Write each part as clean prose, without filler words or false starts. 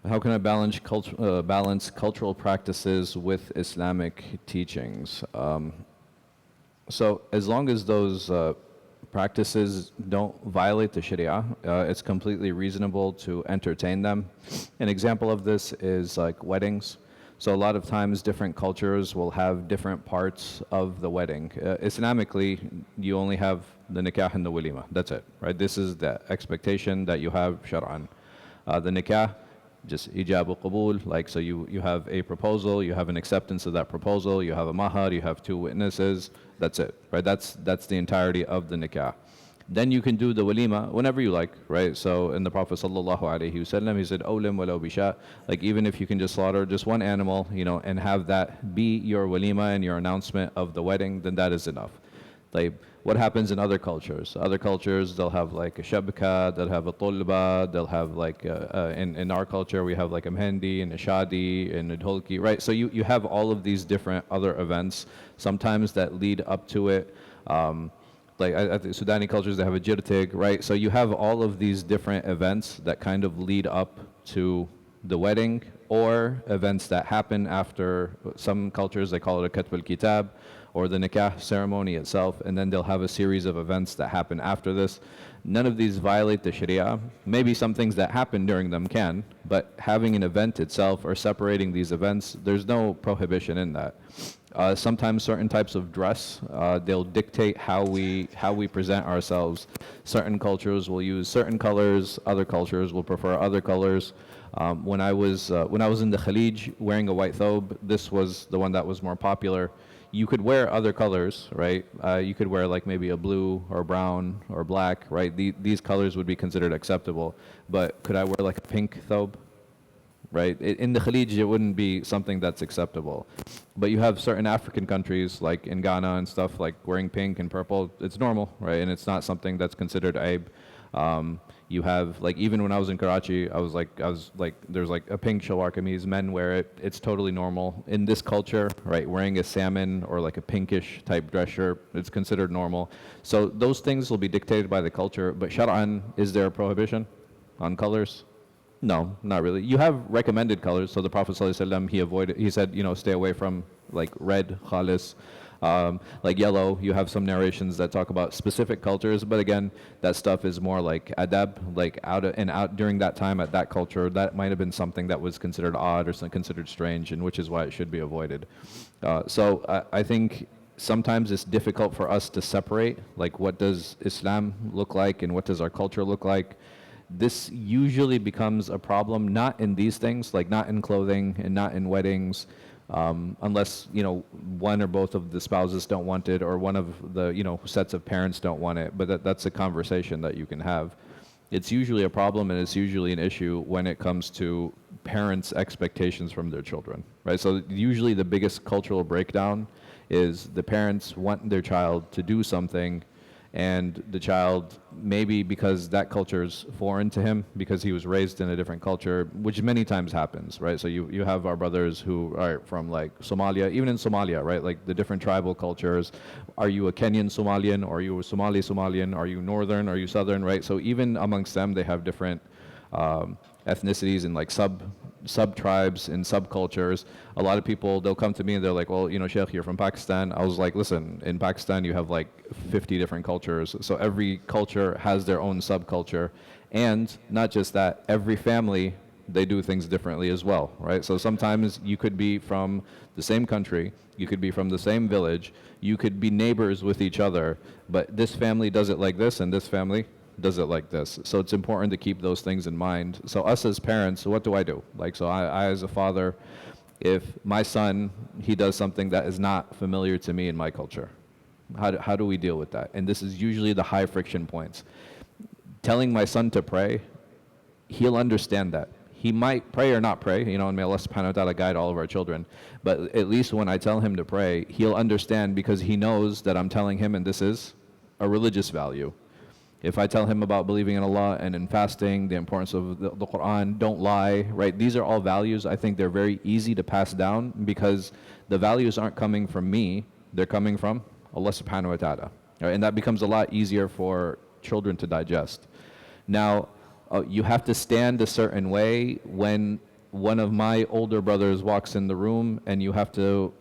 How can I balance cultural practices with Islamic teachings? So as long as those practices don't violate the Sharia, it's completely reasonable to entertain them. An example of this is like weddings. So a lot of times different cultures will have different parts of the wedding. Islamically, you only have the nikah and the walima. That's it, right? This is the expectation that you have shar'an. The nikah, just ijab qabul, like so you have a proposal, you have an acceptance of that proposal, you have a mahar, you have two witnesses, that's it, right? That's the entirety of the nikah. Then you can do the walima whenever you like, right? So in the Prophet sallallahu alaihi wasallam, he said, "Awlim walau bisha," like even if you can just slaughter just one animal, and have that be your walima and your announcement of the wedding, then that is enough. Like what happens in other cultures? Other cultures, they'll have like a shabka, they'll have a tulba, they'll have like in our culture we have like a mehndi and a shadi and a dholki, right? So you have all of these different other events, sometimes that lead up to it. Like I think Sudani cultures, they have a jirtig, right? So you have all of these different events that kind of lead up to the wedding, or events that happen after. Some cultures, they call it a katb al-kitab, or the nikah ceremony itself, and then they'll have a series of events that happen after this. None of these violate the Sharia. Maybe some things that happen during them can, but having an event itself or separating these events, there's no prohibition in that. Sometimes certain types of dress, they'll dictate how we present ourselves. Certain cultures will use certain colors, other cultures will prefer other colors. When I was in the Khalij wearing a white thobe, this was the one that was more popular. You could wear other colors, right? You could wear like maybe a blue or brown or black, right? These colors would be considered acceptable. But could I wear like a pink thobe? Right? In the Khalij, it wouldn't be something that's acceptable. But you have certain African countries, like in Ghana and stuff, like wearing pink and purple, it's normal, right? And it's not something that's considered aib. You have, like, even when I was in Karachi, I was like, there's like a pink shalwar kameez, men wear it, it's totally normal. In this culture, right, wearing a salmon or like a pinkish type dress shirt, it's considered normal. So those things will be dictated by the culture, but shar'an, is there a prohibition on colors? No, not really. You have recommended colors. So the Prophet ﷺ, he said, stay away from like red, khalis, like yellow. You have some narrations that talk about specific cultures, but again, that stuff is more like adab, like out during that time at that culture, that might have been something that was considered odd or considered strange, and which is why it should be avoided. So I think sometimes it's difficult for us to separate, like what does Islam look like and what does our culture look like. This usually becomes a problem, not in these things, like not in clothing and not in weddings, unless, one or both of the spouses don't want it, or one of the, sets of parents don't want it, but that's a conversation that you can have. It's usually a problem, and it's usually an issue when it comes to parents' expectations from their children, right? So usually the biggest cultural breakdown is the parents want their child to do something, and the child, maybe because that culture is foreign to him, because he was raised in a different culture, which many times happens, right? So you have our brothers who are from like Somalia, even in Somalia, right? Like the different tribal cultures. Are you a Kenyan Somalian? Or are you a Somali Somalian? Are you Northern? Are you Southern, right? So even amongst them, they have different ethnicities and like sub-tribes and subcultures. A lot of people, they'll come to me and they're like, well, Sheikh, you're from Pakistan. I was like, listen, in Pakistan you have like 50 different cultures. So every culture has their own subculture. And not just that, every family, they do things differently as well, right? So sometimes you could be from the same country, you could be from the same village, you could be neighbors with each other, but this family does it like this and this family does it like this. So it's important to keep those things in mind. So us as parents, what do I do? Like, so I as a father, if my son, he does something that is not familiar to me in my culture, how do we deal with that? And this is usually the high friction points. Telling my son to pray, he'll understand that. He might pray or not pray, and may Allah subhanahu wa ta'ala guide all of our children. But at least when I tell him to pray, he'll understand, because he knows that I'm telling him, and this is a religious value. If I tell him about believing in Allah and in fasting, the importance of the Quran, don't lie, right? These are all values. I think they're very easy to pass down, because the values aren't coming from me, they're coming from Allah subhanahu wa ta'ala. Right? And that becomes a lot easier for children to digest. Now, you have to stand a certain way when one of my older brothers walks in the room and you have to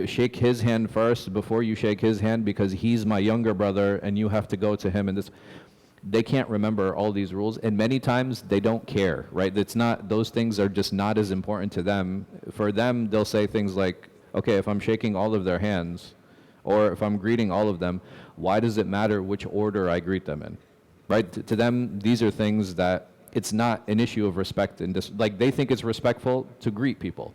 shake his hand first before you shake his hand because he's my younger brother and you have to go to him and this, they can't remember all these rules, and many times they don't care, right? It's not, those things are just not as important to them. For them, they'll say things like, okay, if I'm shaking all of their hands or if I'm greeting all of them, why does it matter which order I greet them in, right? To them, these are things that it's not an issue of respect and like they think it's respectful to greet people.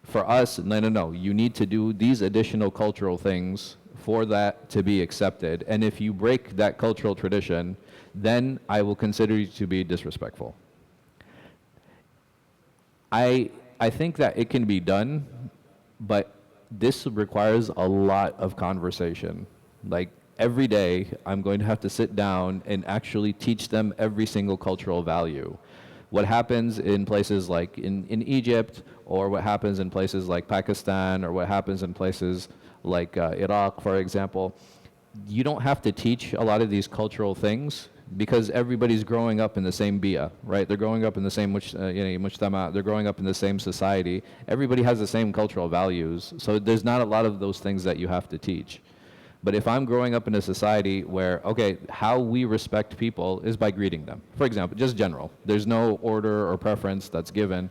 For us, no, you need to do these additional cultural things for that to be accepted. And if you break that cultural tradition, then I will consider you to be disrespectful. I think that it can be done, but this requires a lot of conversation. Like every day, I'm going to have to sit down and actually teach them every single cultural value. What happens in places like in Egypt, or what happens in places like Pakistan, or what happens in places like Iraq, for example, you don't have to teach a lot of these cultural things because everybody's growing up in the same bia, right? They're growing up in the same mujtama, they're growing up in the same society. Everybody has the same cultural values, so there's not a lot of those things that you have to teach. But if I'm growing up in a society where, okay, how we respect people is by greeting them, for example, just general. There's no order or preference that's given.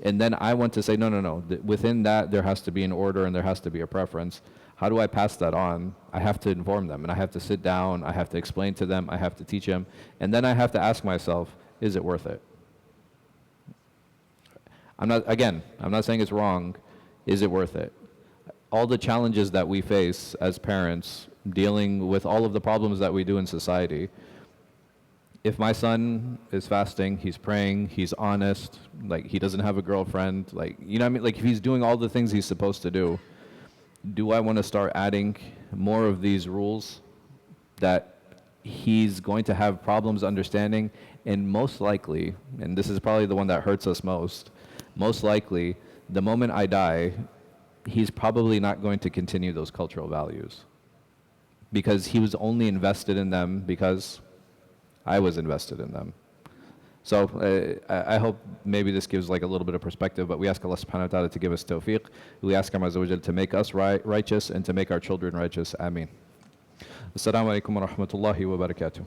And then I want to say, no. Within that, there has to be an order and there has to be a preference. How do I pass that on? I have to inform them, and I have to sit down, I have to explain to them, I have to teach them, and then I have to ask myself, is it worth it? I'm not saying it's wrong. Is it worth it? All the challenges that we face as parents, dealing with all of the problems that we do in society, if my son is fasting, he's praying, he's honest, like he doesn't have a girlfriend, like, you know what I mean? Like if he's doing all the things he's supposed to do I want to start adding more of these rules that he's going to have problems understanding? And most likely, and this is probably the one that hurts us most likely, the moment I die, he's probably not going to continue those cultural values because he was only invested in them because I was invested in them. So I hope maybe this gives like a little bit of perspective, but we ask Allah subhanahu wa ta'ala to give us tawfiq. We ask Him Azza wa Jal to make us righteous and to make our children righteous. Ameen. Assalamu alaikum wa rahmatullahi wa barakatuh.